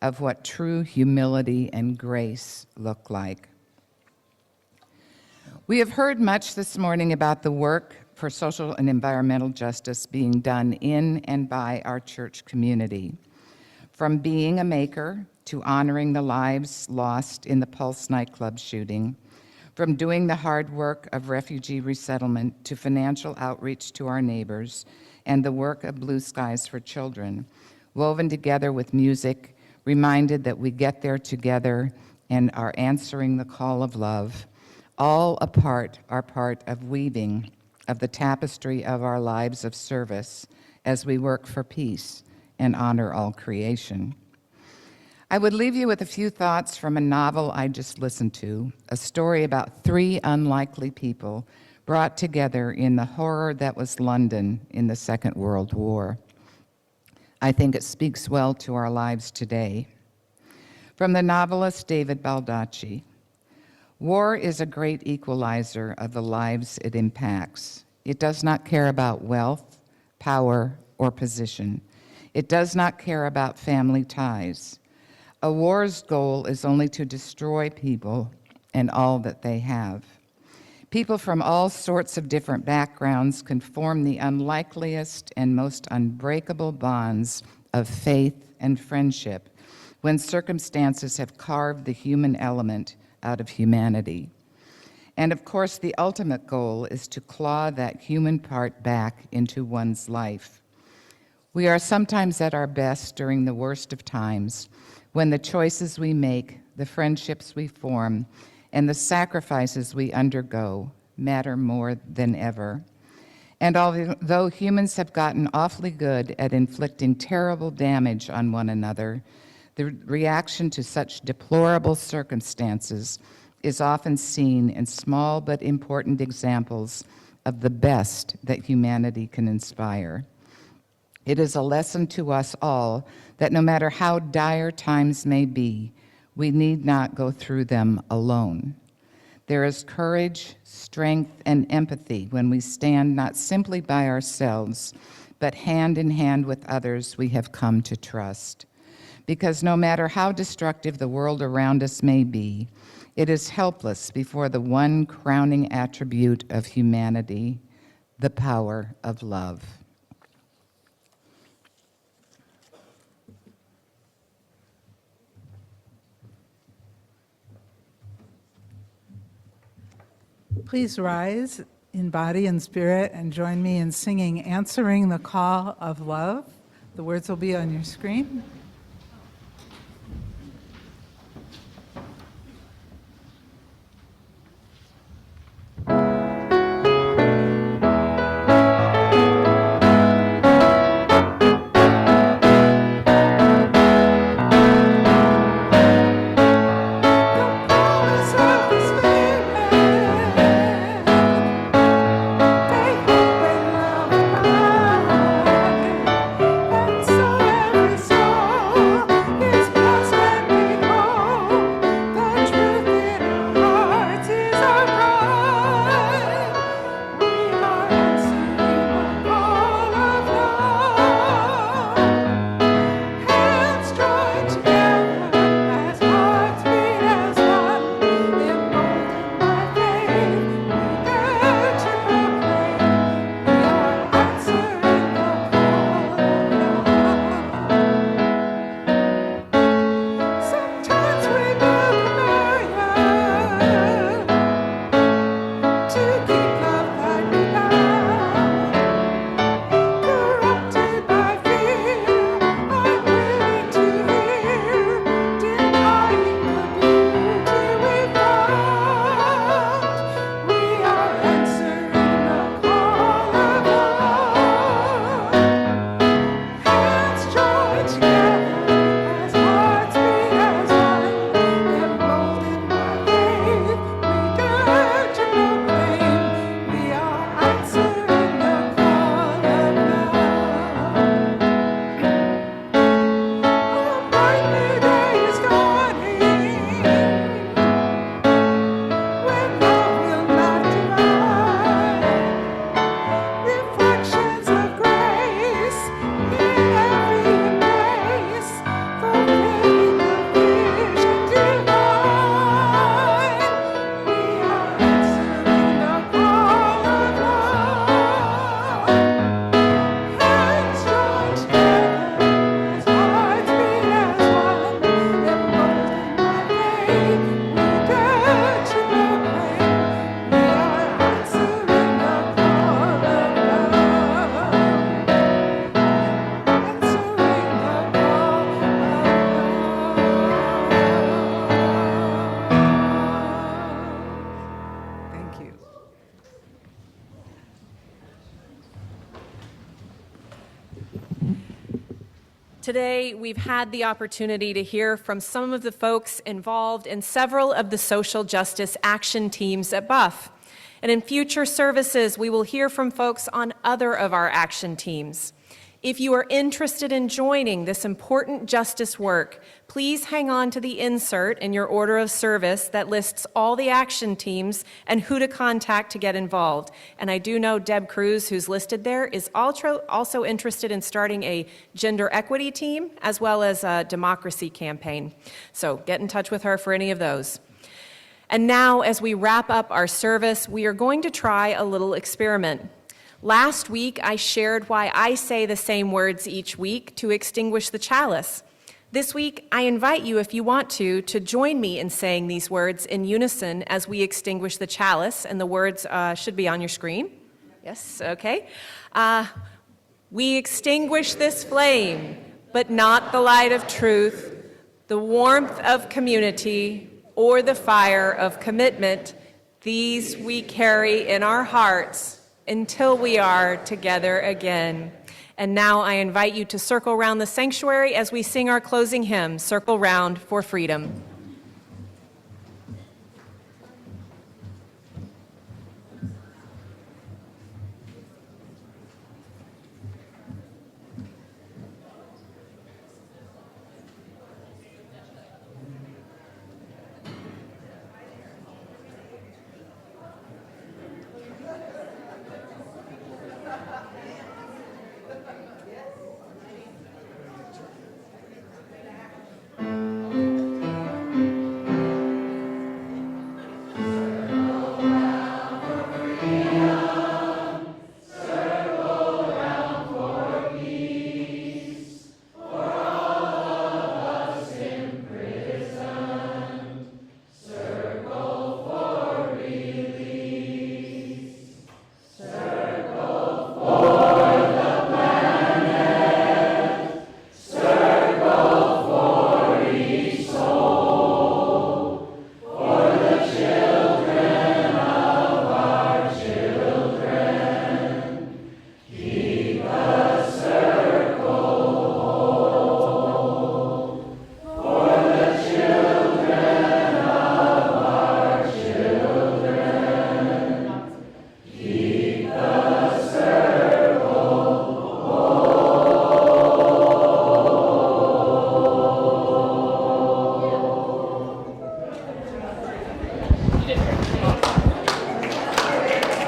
of what true humility and grace look like. We have heard much this morning about the work for social and environmental justice being done in and by our church community. From being a maker to honoring the lives lost in the Pulse nightclub shooting, from doing the hard work of refugee resettlement to financial outreach to our neighbors and the work of Blue Skies for Children, woven together with music, reminded that we get there together and are answering the call of love, all are part of weaving of the tapestry of our lives of service as we work for peace and honor all creation. I would leave you with a few thoughts from a novel I just listened to, a story about 3 unlikely people brought together in the horror that was London in the Second World War. I think it speaks well to our lives today. From the novelist David Baldacci, war is a great equalizer of the lives it impacts. It does not care about wealth, power, or position. It does not care about family ties. A war's goal is only to destroy people and all that they have. People from all sorts of different backgrounds can form the unlikeliest and most unbreakable bonds of faith and friendship when circumstances have carved the human element out of humanity. And of course, the ultimate goal is to claw that human part back into one's life. We are sometimes at our best during the worst of times, when the choices we make, the friendships we form, and the sacrifices we undergo matter more than ever. And although humans have gotten awfully good at inflicting terrible damage on one another, the reaction to such deplorable circumstances is often seen in small but important examples of the best that humanity can inspire. It is a lesson to us all that no matter how dire times may be, we need not go through them alone. There is courage, strength, and empathy when we stand not simply by ourselves, but hand in hand with others we have come to trust. Because no matter how destructive the world around us may be, it is helpless before the one crowning attribute of humanity, the power of love. Please rise in body and spirit and join me in singing Answering the Call of Love. The words will be on your screen. Today, we've had the opportunity to hear from some of the folks involved in several of the social justice action teams at Buff. And in future services, we will hear from folks on other of our action teams. If you are interested in joining this important justice work, please hang on to the insert in your order of service that lists all the action teams and who to contact to get involved. And I do know Deb Cruz, who's listed there, is also interested in starting a gender equity team as well as a democracy campaign. So get in touch with her for any of those. And now, as we wrap up our service, we are going to try a little experiment. Last week, I shared why I say the same words each week to extinguish the chalice. This week, I invite you, if you want to join me in saying these words in unison as we extinguish the chalice, and the words should be on your screen. Yes, okay. We extinguish this flame, but not the light of truth, the warmth of community, or the fire of commitment. These we carry in our hearts until we are together again. And now I invite you to circle round the sanctuary as we sing our closing hymn, Circle Round for Freedom.